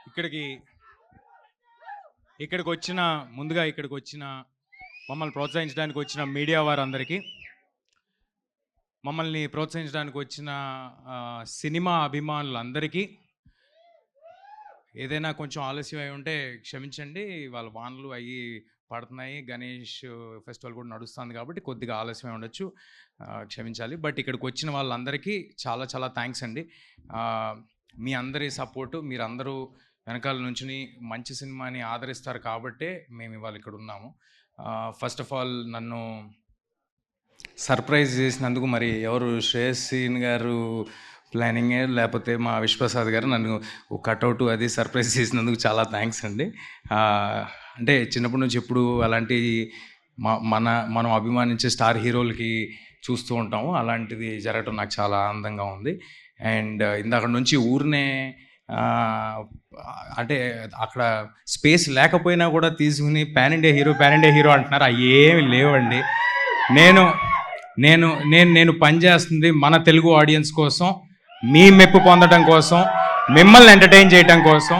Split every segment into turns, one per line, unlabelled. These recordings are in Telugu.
ఇక్కడికి వచ్చిన మమ్మల్ని ప్రోత్సహించడానికి వచ్చిన మీడియా వారందరికీ, మమ్మల్ని ప్రోత్సహించడానికి వచ్చిన సినిమా అభిమానులందరికీ, ఏదైనా కొంచెం ఆలస్యం అయి ఉంటే క్షమించండి. వాళ్ళ వానలు అవి పడుతున్నాయి, గణేష్ ఫెస్టివల్ కూడా నడుస్తుంది కాబట్టి కొద్దిగా ఆలస్యమై ఉండొచ్చు, క్షమించాలి. బట్ ఇక్కడికి వచ్చిన వాళ్ళందరికీ చాలా చాలా థ్యాంక్స్ అండి. మీ అందరి సపోర్టు, మీరందరూ వెనకాల నుంచి మంచి సినిమాని ఆదరిస్తారు కాబట్టే మేము ఇవాళ ఇక్కడ ఉన్నాము. ఫస్ట్ ఆఫ్ ఆల్ నన్ను సర్ప్రైజ్ చేసినందుకు మరి ఎవరు శ్రేయస్ సీన్ గారు ప్లానింగే లేకపోతే మా విశ్వప్రసాద్ గారు నన్ను కట్అవుట్ అది సర్ప్రైజ్ చేసినందుకు చాలా థ్యాంక్స్ అండి. అంటే చిన్నప్పటి నుంచి ఎప్పుడు అలాంటి మనం అభిమానించే స్టార్ హీరోలకి చూస్తూ ఉంటాము, అలాంటిది జరగటం నాకు చాలా ఆనందంగా ఉంది. అండ్ ఇందాక నుంచి ఊరినే అంటే అక్కడ స్పేస్ లేకపోయినా కూడా తీసుకుని పాన్ ఇండియా హీరో అంటున్నారు. అవి ఏమి లేవండి. నేను నేను నేను నేను పనిచేస్తుంది మన తెలుగు ఆడియన్స్ కోసం, మీ మెప్పు పొందడం కోసం, మిమ్మల్ని ఎంటర్టైన్ చేయడం కోసం.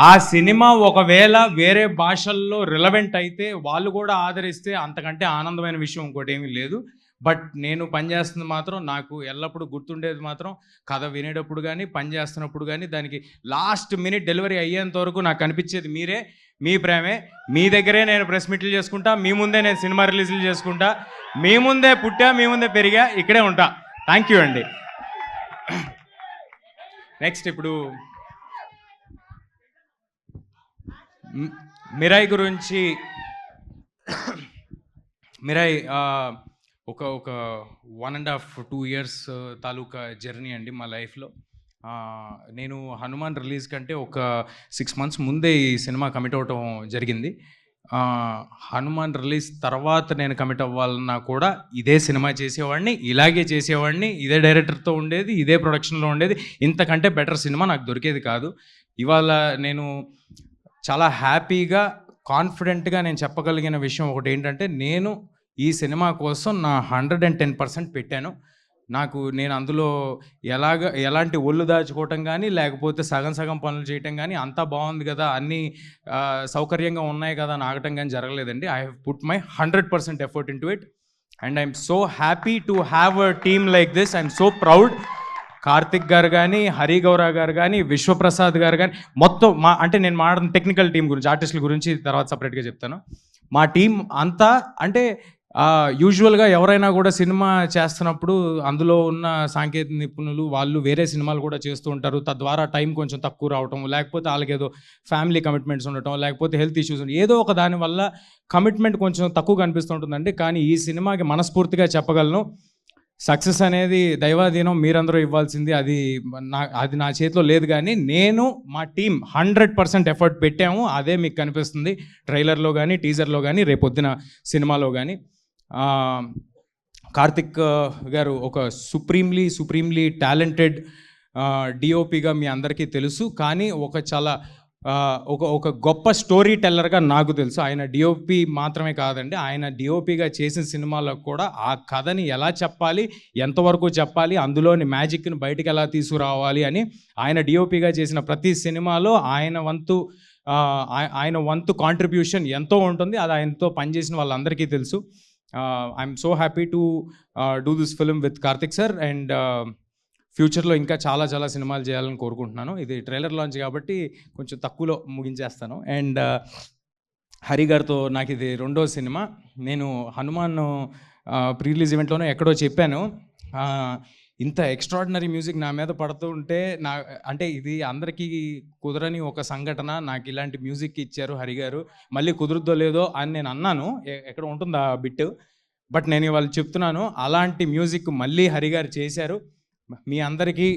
ఆ సినిమా ఒకవేళ వేరే భాషల్లో రిలవెంట్ అయితే వాళ్ళు కూడా ఆదరిస్తే అంతకంటే ఆనందమైన విషయం ఇంకోటి ఏమీ లేదు. బట్ నేను పనిచేస్తుంది మాత్రం నాకు ఎల్లప్పుడూ గుర్తుండేది మాత్రం కథ వినేటప్పుడు కానీ పని చేస్తున్నప్పుడు కానీ దానికి లాస్ట్ మినిట్ డెలివరీ అయ్యేంత వరకు నాకు కనిపించేది మీరే, మీ ప్రేమే. మీ దగ్గరే నేను ప్రెస్ మీట్లు చేసుకుంటా, మీ ముందే నేను సినిమా రిలీజ్లు చేసుకుంటా, మీ ముందే పుట్టా, మీ ముందే పెరిగా, ఇక్కడే ఉంటా. థ్యాంక్ యూ అండి. నెక్స్ట్ ఇప్పుడు మిరాయి గురించి. మిరాయి ఒక 1.5-2 years తాలూకా జర్నీ అండి మా లైఫ్లో. నేను హనుమాన్ రిలీజ్ కంటే ఒక 6 months ముందే ఈ సినిమా కమిట్ అవ్వటం జరిగింది. హనుమాన్ రిలీజ్ తర్వాత నేను కమిట్ అవ్వాలన్నా కూడా ఇదే సినిమా చేసేవాడిని, ఇలాగే చేసేవాడిని, ఇదే డైరెక్టర్తో ఉండేది, ఇదే ప్రొడక్షన్లో ఉండేది. ఇంతకంటే బెటర్ సినిమా నాకు దొరికేది కాదు. ఇవాళ నేను చాలా హ్యాపీగా కాన్ఫిడెంట్గా నేను చెప్పగలిగిన విషయం ఒకటి ఏంటంటే, నేను ఈ సినిమా కోసం నా 110% పెట్టాను. నేను అందులో ఎలాంటి ఒళ్ళు దాచుకోవటం కానీ లేకపోతే సగం పనులు చేయటం కానీ అంతా బాగుంది కదా, అన్నీ సౌకర్యంగా ఉన్నాయి కదా అని ఆగటం కానీ జరగలేదండి. I have put my 100% effort into it and I'm so happy to have a team like this. I'm so proud. Karthik గారు కానీ, హరి గౌరా గారు కానీ, విశ్వప్రసాద్ గారు కానీ, మొత్తం నేను మాట్లాడిన టెక్నికల్ టీం గురించి, ఆర్టిస్టుల గురించి తర్వాత సపరేట్గా చెప్తాను. మా టీం అంతా అంటే యూజువల్గా ఎవరైనా కూడా సినిమా చేస్తున్నప్పుడు అందులో ఉన్న సాంకేతిక నిపుణులు వాళ్ళు వేరే సినిమాలు కూడా చేస్తూ ఉంటారు. తద్వారా టైం కొంచెం తక్కువ రావటం, లేకపోతే వాళ్ళకి ఏదో ఫ్యామిలీ కమిట్మెంట్స్ ఉండటం, లేకపోతే హెల్త్ ఇష్యూస్ ఏదో ఒక దానివల్ల కమిట్మెంట్ కొంచెం తక్కువ కనిపిస్తుంటుందండి. కానీ ఈ సినిమాకి మనస్ఫూర్తిగా చెప్పగలను, సక్సెస్ అనేది దైవాధీనం, మీరందరూ ఇవ్వాల్సింది. అది నా చేతిలో లేదు. కానీ నేను మా టీం 100% ఎఫర్ట్ పెట్టాము. అదే మీకు కనిపిస్తుంది ట్రైలర్లో కానీ, టీజర్లో కానీ, రేపొద్దున సినిమాలో కానీ. కార్తిక్ గారు ఒక సుప్రీంలీ టాలెంటెడ్ డిఓపిగా మీ అందరికీ తెలుసు. కానీ ఒక గొప్ప స్టోరీ టెల్లర్గా నాకు తెలుసు. ఆయన డిఓపి మాత్రమే కాదండి, ఆయన డిఓపిగా చేసిన సినిమాలకు కూడా ఆ కథని ఎలా చెప్పాలి, ఎంతవరకు చెప్పాలి, అందులోని మ్యాజిక్ని బయటికి ఎలా తీసుకురావాలి అని ఆయన డిఓపిగా చేసిన ప్రతి సినిమాలో ఆయన వంతు కాంట్రిబ్యూషన్ ఎంతో ఉంటుంది. అది ఆయనతో పనిచేసిన వాళ్ళందరికీ తెలుసు. I'm so happy to do this film with Karthik sir. And ఫ్యూచర్లో ఇంకా చాలా చాలా సినిమాలు చేయాలని కోరుకుంటున్నాను. ఇది ట్రైలర్ లాంచ్ కాబట్టి కొంచెం తక్కువలో ముగించేస్తాను. అండ్ హరి గారితో నాకు ఇది 2వ సినిమా. నేను హనుమాన్ ప్రీ రిలీజ్ ఈవెంట్లోనే ఎక్కడో చెప్పాను, ఇంత ఎక్స్ట్రాడినరీ మ్యూజిక్ నా మీద పడుతూ ఉంటే అంటే ఇది అందరికీ కుదరని ఒక సంఘటన. నాకు ఇలాంటి మ్యూజిక్ ఇచ్చారు హరి గారు, మళ్ళీ కుదురుద్దో లేదో అని నేను అన్నాను, ఎక్కడ ఉంటుంది ఆ బిట్. బట్ నేను ఇవాళ చెప్తున్నాను, అలాంటి మ్యూజిక్ మళ్ళీ హరి గారు చేశారు. మీ అందరికీ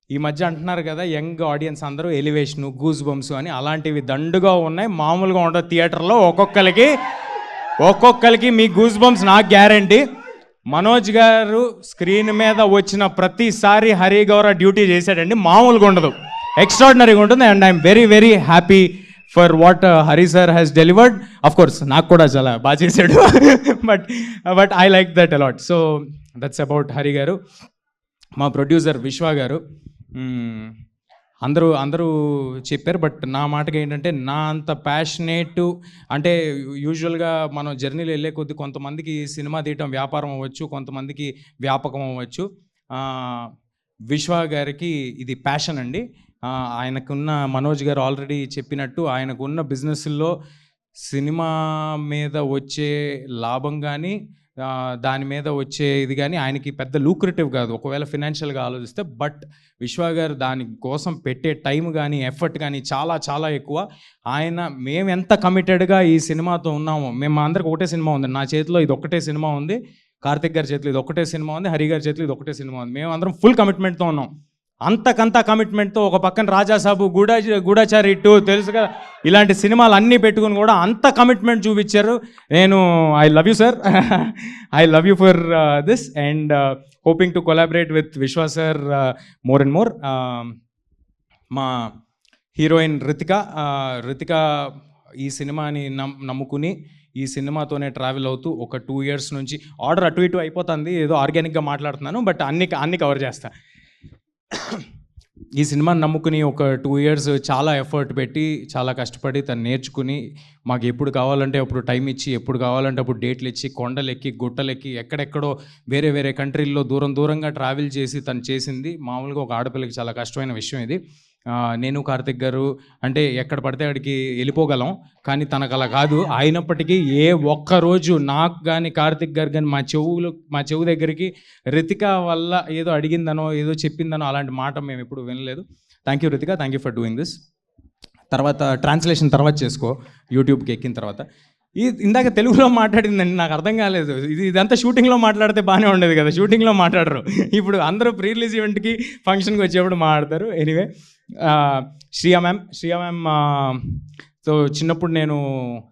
ఈ మధ్య అంటున్నారు కదా యంగ్ ఆడియన్స్ అందరూ ఎలివేషను, గూస్ బంప్స్ అని, అలాంటివి దండుగా ఉన్నాయి. మామూలుగా ఉండదు థియేటర్లో. ఒక్కొక్కరికి మీ గూస్ బంప్స్ నాకు గ్యారంటీ. మనోజ్ గారు స్క్రీన్ మీద వచ్చిన ప్రతిసారి హరి గౌర డ్యూటీ చేశాడండి, మామూలుగా ఉండదు, ఎక్స్ట్రాడినరీగా ఉంటుంది. And I'm very happy for what Hari sir has delivered. Of course నాకు కూడా చాలా బాగా చేశాడు, but I like that a lot. So that's about Hari గారు. మా ప్రొడ్యూసర్ విశ్వ గారు. అందరూ అందరూ చెప్పారు. బట్ నా మాటకి ఏంటంటే, నా అంత ప్యాషనేటు అంటే యూజువల్గా మనం జర్నీలో వెళ్ళే కొద్దీ కొంతమందికి సినిమా తీయటం వ్యాపారం అవ్వచ్చు, కొంతమందికి వ్యాపకం అవ్వచ్చు. విశ్వ గారికి ఇది ప్యాషన్ అండి. ఆయనకున్న మనోజ్ గారు ఆల్రెడీ చెప్పినట్టు ఆయనకున్న బిజినెస్లో సినిమా మీద వచ్చే లాభం కానీ, దాని మీద వచ్చే ఇది కానీ ఆయనకి పెద్ద లూక్రేటివ్ కాదు ఒకవేళ ఫినాన్షియల్గా ఆలోచిస్తే. బట్ విశ్వ గారు దాని కోసం పెట్టే టైం కానీ, ఎఫర్ట్ కానీ చాలా చాలా ఎక్కువ. మేము ఎంత కమిటెడ్గా ఈ సినిమాతో ఉన్నామో, మేము మా అందరికి ఒకటే సినిమా ఉంది. నా చేతిలో ఇది ఒక్కటే సినిమా ఉంది, కార్తిక్ గారి చేతిలో ఇది ఒక్కటే సినిమా ఉంది, హరి గారి చేతిలో ఇది ఒక్కటే సినిమా ఉంది. మేము అందరం ఫుల్ కమిట్మెంట్తో ఉన్నాం. అంతకంతా కమిట్మెంట్తో ఒక పక్కన రాజాసాబు, గూఢాచారి 2 తెలుసు కదా, ఇలాంటి సినిమాలు అన్నీ పెట్టుకుని కూడా అంత కమిట్మెంట్ చూపించారు. నేను I love you sir, I love you for this and hoping to collaborate with విశ్వ సార్ మోర్ అండ్ మోర్. మా హీరోయిన్ రితిక ఈ సినిమాని నమ్ముకుని ఈ సినిమాతోనే ట్రావెల్ అవుతూ ఒక 2 years నుంచి, ఆర్డర్ అటు ఇటు అయిపోతుంది, ఏదో ఆర్గానిక్గా మాట్లాడుతున్నాను బట్ అన్ని కవర్ చేస్తా. ఈ సినిమాని నమ్ముకుని ఒక 2 years చాలా ఎఫర్ట్ పెట్టి, చాలా కష్టపడి తను నేర్చుకుని, మాకు ఎప్పుడు కావాలంటే అప్పుడు టైం ఇచ్చి, ఎప్పుడు కావాలంటే అప్పుడు డేట్లు ఇచ్చి, కొండలెక్కి గుట్టలెక్కి ఎక్కడెక్కడో వేరే కంట్రీల్లో దూరంగా ట్రావెల్ చేసి తను చేసింది. మామూలుగా ఒక ఆడపిల్లకి చాలా కష్టమైన విషయం ఇది. నేను కార్తిక్ గారు అంటే ఎక్కడ పడితే అక్కడికి వెళ్ళిపోగలం, కానీ తనకు అలా కాదు. అయినప్పటికీ ఏ ఒక్కరోజు నాకు కానీ కార్తిక్ గారు కానీ మా చెవు దగ్గరికి రితిక వల్ల ఏదో అడిగిందనో ఏదో చెప్పిందనో అలాంటి మాట మేము ఎప్పుడు వినలేదు. Thank you Ritika, thank you for doing this. తర్వాత ట్రాన్స్లేషన్ తర్వాత చేసుకో, యూట్యూబ్కి ఎక్కిన తర్వాత. ఇందాక తెలుగులో మాట్లాడిందండి, నాకు అర్థం కాలేదు. ఇదంతా షూటింగ్లో మాట్లాడితే బాగానే ఉండేది కదా, షూటింగ్లో మాట్లాడరు. ఇప్పుడు అందరూ ప్రీ రిలీజ్ ఈవెంట్కి ఫంక్షన్కి వచ్చేప్పుడు మాట్లాడతారు. ఎనీవే, శ్రియా మ్యామ్ సో చిన్నప్పుడు నేను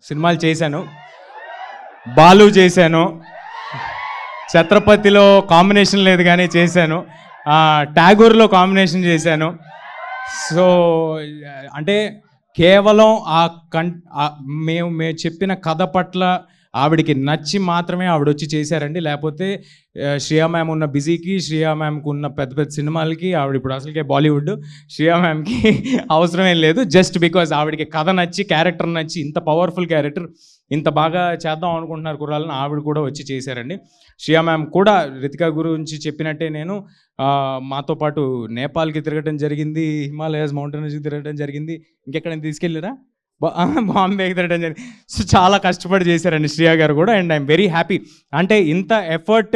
సినిమాలు చేశాను, బాలు చేశాను, ఛత్రపతిలో కాంబినేషన్ లేదు కానీ చేశాను, ట్యాగూర్లో కాంబినేషన్ చేశాను. సో అంటే కేవలం మేము చెప్పిన కథ పట్ల ఆవిడికి నచ్చి మాత్రమే ఆవిడ వచ్చి చేశారండి. లేకపోతే శ్రియా మ్యామ్ ఉన్న బిజీకి, శ్రియా మ్యామ్కి ఉన్న పెద్ద సినిమాలకి, ఆవిడ ఇప్పుడు అసలుకే బాలీవుడ్, శ్రియా మ్యామ్కి అవసరమేం లేదు. జస్ట్ బికాజ్ ఆవిడకి కథ నచ్చి, క్యారెక్టర్ నచ్చి, ఇంత పవర్ఫుల్ క్యారెక్టర్ ఇంత బాగా చేద్దాం అనుకుంటున్నారు కుర్రాలని, ఆవిడ కూడా వచ్చి చేశారండి. శ్రియా మ్యామ్ కూడా రితిక గురించి చెప్పినట్టే నేను మాతో పాటు నేపాల్కి తిరగడం జరిగింది, హిమాలయాస్ మౌంటైన్స్కి తిరగడం జరిగింది, ఇంకెక్కడైనా తీసుకెళ్ళారా, బాంబేకి తిరగడం జరిగింది. సో చాలా కష్టపడి చేశారండి శ్రియా గారు కూడా. And I'm very happy. అంటే ఇంత ఎఫర్ట్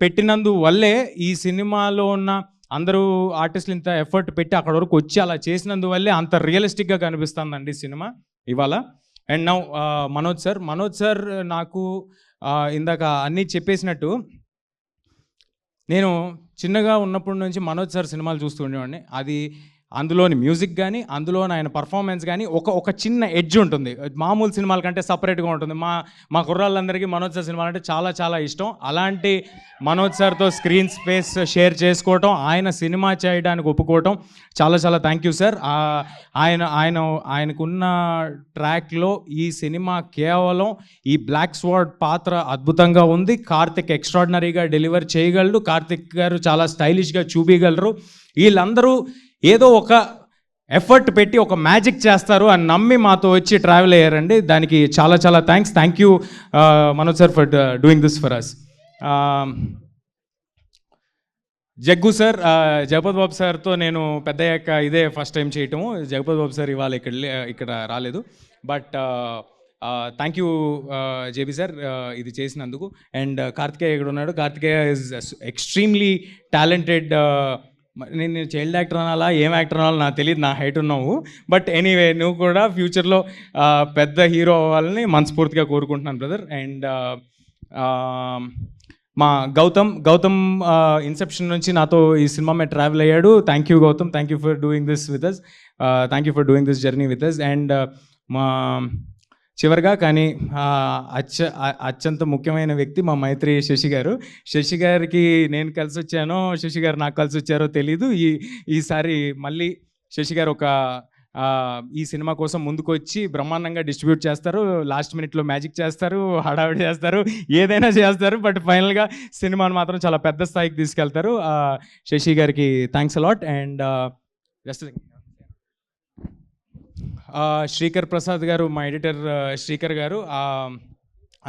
పెట్టినందువల్లే ఈ సినిమాలో ఉన్న అందరూ ఆర్టిస్టులు ఇంత ఎఫర్ట్ పెట్టి అక్కడ వరకు వచ్చి అలా చేసినందువల్లే అంత రియలిస్టిక్గా కనిపిస్తుందండి సినిమా ఇవాళ. అండ్ నౌ మనోజ్ సార్ నాకు ఇందాక అన్నీ చెప్పేసినట్టు, నేను చిన్నగా ఉన్నప్పటి నుంచి మనోజ్ సార్ సినిమాలు చూస్తూ ఉండేవాడిని. అది అందులోని మ్యూజిక్ కానీ, అందులోని ఆయన పర్ఫార్మెన్స్ కానీ ఒక చిన్న ఎడ్జ్ ఉంటుంది, మామూలు సినిమాల కంటే సపరేట్గా ఉంటుంది. మా కుర్రాళ్ళందరికీ మనోజ్ సార్ సినిమాలు అంటే చాలా చాలా ఇష్టం. అలాంటి మనోజ్ సార్తో స్క్రీన్ స్పేస్ షేర్ చేసుకోవటం, ఆయన సినిమా చేయడానికి ఒప్పుకోవటం చాలా చాలా థ్యాంక్ యూ సార్. ఆయనకున్న ట్రాక్లో ఈ సినిమా కేవలం ఈ బ్లాక్ స్వార్డ్ పాత్ర అద్భుతంగా ఉంది. కార్తిక్ ఎక్స్ట్రాడినరీగా డెలివర్ చేయగలరు, కార్తిక్ గారు చాలా స్టైలిష్గా చూపించగలరు. వీళ్ళందరూ ఏదో ఒక ఎఫర్ట్ పెట్టి ఒక మ్యాజిక్ చేస్తారు అని నమ్మి మాతో వచ్చి ట్రావెల్ అయ్యారండి. దానికి చాలా చాలా thank you Manoj sir for doing this for us. Jaggu sir, Jagapathi Babu సార్తో నేను పెద్దయ్యాక ఇదే ఫస్ట్ టైం చేయటము. జగపతి బాబు సార్ ఇవాళ ఇక్కడ రాలేదు. But thank you JB sir ఇది చేసినందుకు. అండ్ కార్తికేయ ఇక్కడ ఉన్నాడు. Karthikeya is extremely talented. నేను చైల్డ్ యాక్టర్ అనాలా, ఏం యాక్టర్ అనాలో నాకు తెలియదు, నా హైట్ ఉన్నావు. బట్ ఎనీవే, నువ్వు కూడా ఫ్యూచర్లో పెద్ద హీరో అవ్వాలని మనస్ఫూర్తిగా కోరుకుంటున్నాను బ్రదర్. అండ్ మా గౌతమ్ ఇన్సెప్షన్ నుంచి నాతో ఈ సినిమా మీద ట్రావెల్ అయ్యాడు. Thank you Gautam, thank you for doing this with us, thank you for doing this journey with us. And మా చివరిగా కానీ అత్యంత ముఖ్యమైన వ్యక్తి మా మైత్రి శశి గారు. శశి గారికి నేను కలిసి వచ్చానో, శశి గారు నాకు కలిసి వచ్చారో తెలీదు. ఈసారి మళ్ళీ శశి గారు ఒక ఈ సినిమా కోసం ముందుకు వచ్చి బ్రహ్మాండంగా డిస్ట్రిబ్యూట్ చేస్తారు, లాస్ట్ మినిట్లో మ్యాజిక్ చేస్తారు, హడావిడి చేస్తారు, ఏదైనా చేస్తారు. బట్ ఫైనల్గా సినిమాని మాత్రం చాలా పెద్ద స్థాయికి తీసుకెళ్తారు. శశి గారికి thanks a lot. And Srikar Prasad గారు, మా ఎడిటర్ శ్రీకర్ గారు,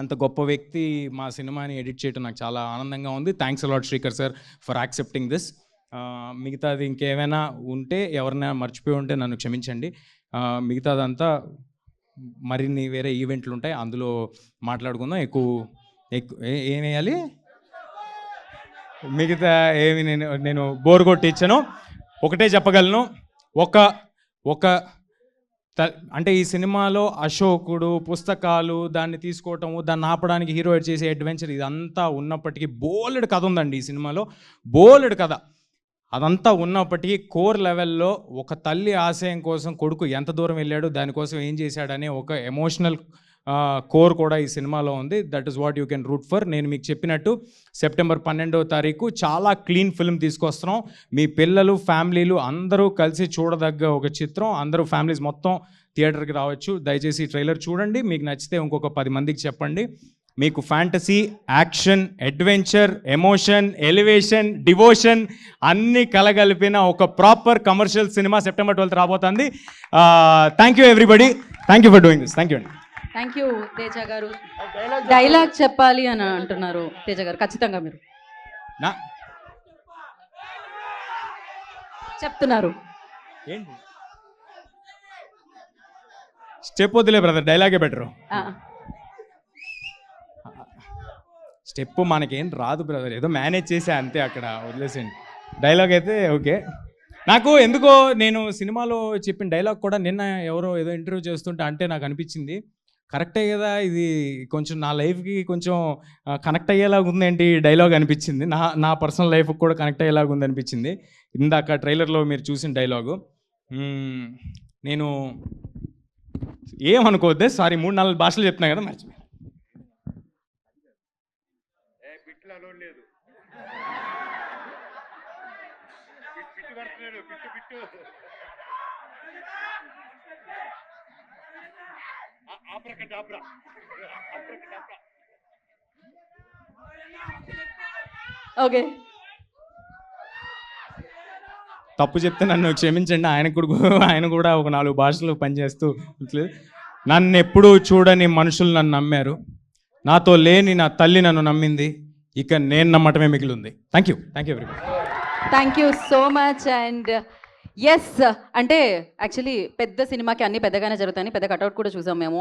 అంత గొప్ప వ్యక్తి మా సినిమాని ఎడిట్ చేయడం నాకు చాలా ఆనందంగా ఉంది. Thanks a lot Srikar sir for accepting this. మిగతాది ఇంకేమైనా ఉంటే, ఎవరైనా మర్చిపోయి ఉంటే నన్ను క్షమించండి. మిగతాదంతా మరిన్ని వేరే ఈవెంట్లు ఉంటాయి, అందులో మాట్లాడుకుందాం. ఏం వేయాలి, మిగతా ఏమి నేను బోర్ కొట్టించాను. ఒకటే చెప్పగలను, అంటే ఈ సినిమాలో అశోకుడు, పుస్తకాలు, దాన్ని తీసుకోవటము, దాన్ని ఆపడానికి హీరో చేసే అడ్వెంచర్, ఇదంతా ఉన్నప్పటికీ బోలెడు కథ ఉందండి ఈ సినిమాలో, బోలెడు కథ. అదంతా ఉన్నప్పటికీ కోర్ లెవెల్లో ఒక తల్లి ఆశయం కోసం కొడుకు ఎంత దూరం వెళ్ళాడు, దానికోసం ఏం చేశాడనే ఒక ఎమోషనల్ కోర్ కూడా ఈ సినిమాలో ఉంది. That is what you can root for. నేను మీకు చెప్పినట్టు సెప్టెంబర్ 12వ తారీఖు చాలా క్లీన్ ఫిల్మ్ తీసుకొస్తున్నాం. మీ పిల్లలు, ఫ్యామిలీలు అందరూ కలిసి చూడదగ్గ ఒక చిత్రం. అందరూ ఫ్యామిలీస్ మొత్తం థియేటర్కి రావచ్చు. దయచేసి ట్రైలర్ చూడండి, మీకు నచ్చితే ఇంకొక 10 మందికి చెప్పండి. మీకు fantasy, action, adventure, emotion, elevation, devotion అన్నీ కలగలిపిన ఒక ప్రాపర్ కమర్షియల్ సినిమా సెప్టెంబర్ 12 రాబోతుంది. Thank you everybody, thank you for doing this. Thank you అండి.
థ్యాంక్ యూ తేజ గారు. డైలాగ్ చెప్పాలి అని అంటున్నారు తేజ గారు, ఖచ్చితంగా మీరు చెప్తున్నారు.
ఏంటి స్టెప్ వద్దులే బ్రదర్, డైలాగే బెటరు. స్టెప్ మనకేం రాదు బ్రదర్, ఏదో మేనేజ్ చేసా అంతే, అక్కడ వదిలేసేయండి. డైలాగ్ అయితే ఓకే. నాకు ఎందుకో నేను సినిమాలో చెప్పిన డైలాగ్ కూడా నిన్న ఎవరో ఏదో ఇంటర్వ్యూ చేస్తుంటే అంటే నాకు అనిపించింది, కరెక్టే కదా, ఇది కొంచెం నా లైఫ్కి కొంచెం కనెక్ట్ అయ్యేలాగా ఉందేంటి డైలాగ్ అనిపించింది. నా పర్సనల్ లైఫ్కి కూడా కనెక్ట్ అయ్యేలాగా ఉంది అనిపించింది ఇందాక ట్రైలర్లో మీరు చూసిన డైలాగు. నేను ఏమనుకోవద్దే, సారీ 3-4 భాషలు చెప్తున్నా కదా, మర్చిపోయి.
ఓకే,
తప్పు చెప్తే నన్ను క్షమించండి. ఆయన కూడా ఒక 4 భాషలు పనిచేస్తూ నన్ను ఎప్పుడూ చూడని మనుషులు నన్ను నమ్మారు, నాతో లేని నా తల్లి నన్ను నమ్మింది, ఇక నేను నమ్మటమే మిగిలి ఉంది. Thank you everybody.
Thank you so much. And yes, అంటే యాక్చువల్లీ పెద్ద సినిమాకి అన్ని పెద్దగానే జరుగుతాయని పెద్ద కటౌట్ కూడా చూసాం మేము.